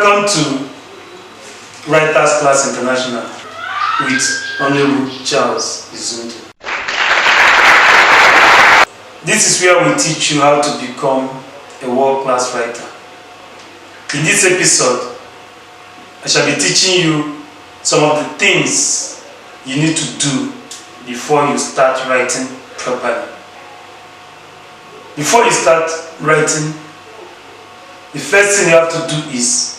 Welcome to Writers Class International with Honorable Charles Izundu. This is where we teach you how to become a world-class writer. In this episode, I shall be teaching you some of the things you need to do before you start writing properly. Before you start writing, the first thing you have to do is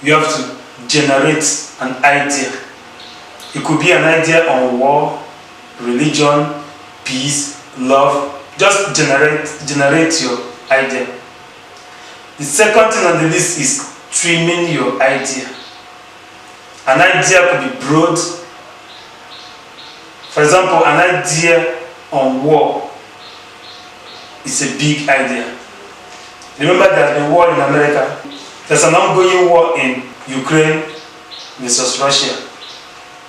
you have to generate an idea. It could be an idea on war, religion, peace, love. Just generate your idea. The second thing on the list is trimming your idea. An idea could be broad. For example, an idea on war is a big idea. Remember there's been war in America. There's an ongoing war in Ukraine versus Russia.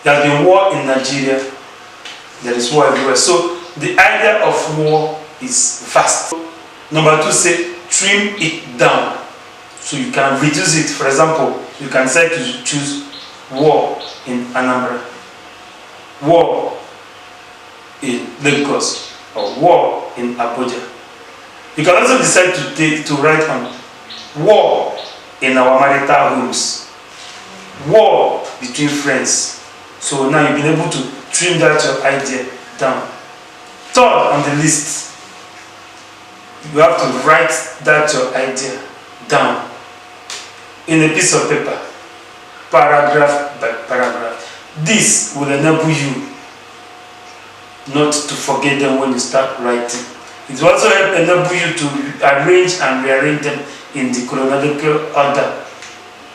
There's been war in Nigeria. There is war everywhere. So the idea of war is vast. Number two, say trim it down so you can reduce it. For example, you can say to choose war in Anambra, war in Lagos, or war in Abuja. You can also decide to write on war in our marital homes, war between friends. So now you've been able to trim that your idea down. Third on the list, you have to write that your idea down in a piece of paper, paragraph by paragraph. This will enable you not to forget them when you start writing. It will also enable you to arrange and rearrange them in the chronological order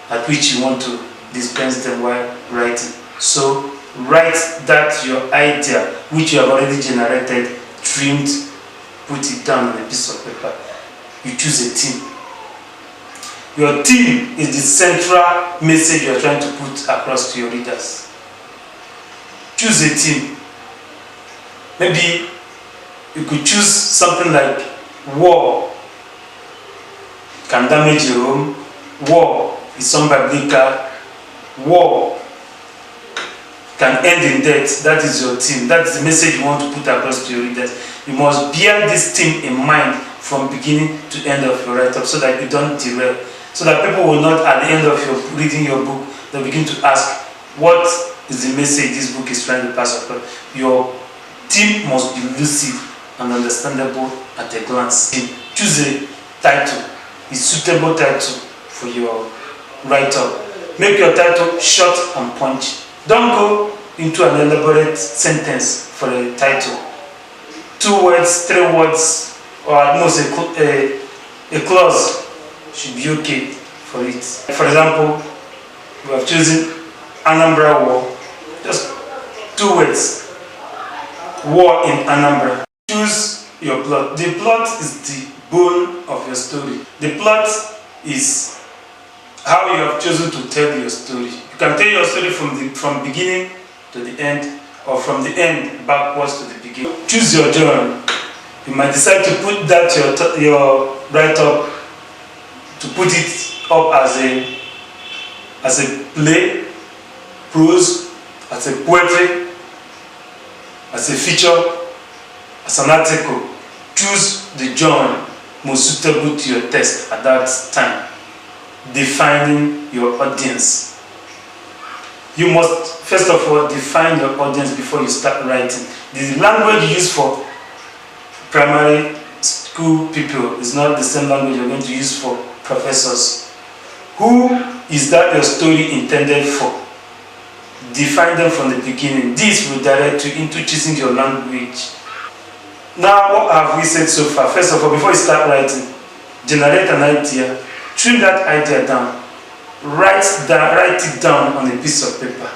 at which you want to dispense them while writing. So write that your idea, which you have already generated, trimmed, put it down on a piece of paper. You choose a theme. Your theme is the central message you are trying to put across to your readers. Choose a theme. Maybe you could choose something like war can damage your home, war is unbiblical, war can end in death. That is your theme. That is the message you want to put across to your readers. You must bear this theme in mind from beginning to end of your write-up so that you don't derail. So that people will not, at the end of your reading your book, they'll begin to ask, what is the message this book is trying to pass across? Your theme must be lucid and understandable at a glance. Choose a title, a suitable title for your write-up. Make your title short and punchy. Don't go into an elaborate sentence for a title. 2 words, 3 words, or at most a clause should be okay for it. For example, we have chosen Anambra War. Just 2 words. War in Anambra. Choose your plot. The plot is the bone of your story. The plot is how you have chosen to tell your story. You can tell your story from beginning to the end, or from the end backwards to the beginning. Choose your genre. You might decide to put that your write-up, to put it up as a play, prose, as a poetry, as a feature, as an article. Choose the genre most suitable to your text at that time. Defining your audience. You must first of all define your audience before you start writing. The language you use for primary school people is not the same language you're going to use for professors. Who is that your story intended for? Define them from the beginning. This will direct you into choosing your language. Now, what have we said so far? First of all, before you start writing, generate an idea, trim that idea down, write it down on a piece of paper.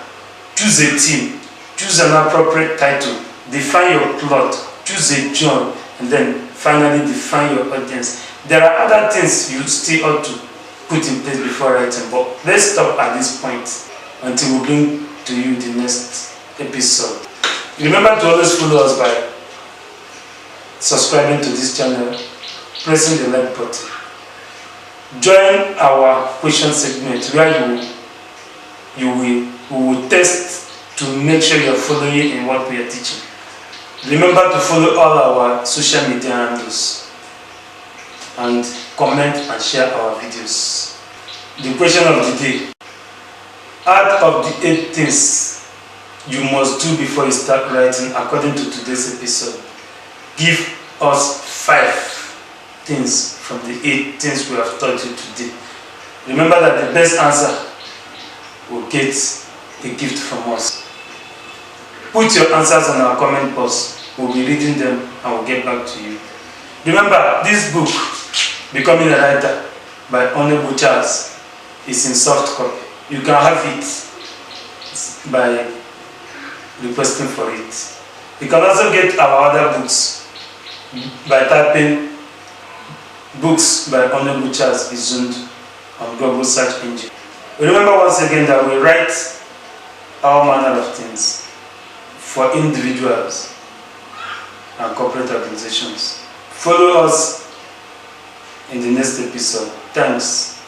Choose a theme, choose an appropriate title, define your plot, choose a genre, and then finally define your audience. There are other things you still ought to put in place before writing, but let's stop at this point until we bring to you the next episode. Remember to always follow us by subscribing to this channel, pressing the like button. Join our question segment where we will test to make sure you are following in what we are teaching. Remember to follow all our social media handles and comment and share our videos. The question of the day: out of the 8 things you must do before you start writing according to today's episode, give us 5 things from the 8 things we have taught you today. Remember that the best answer will get a gift from us. Put your answers on our comment box. We'll be reading them and we'll get back to you. Remember, this book, Becoming a Writer by Honorable Charles, is in soft copy. You can have it by requesting for it. You can also get our other books by typing "Books by Honorable Charles Izundu" on Google search engine. Remember once again that we write all manner of things for individuals and corporate organizations. Follow us in the next episode. Thanks.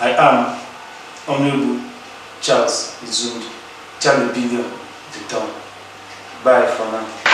I am Honorable Charles Izundu, Charlie Billion, the Town. Bye for now.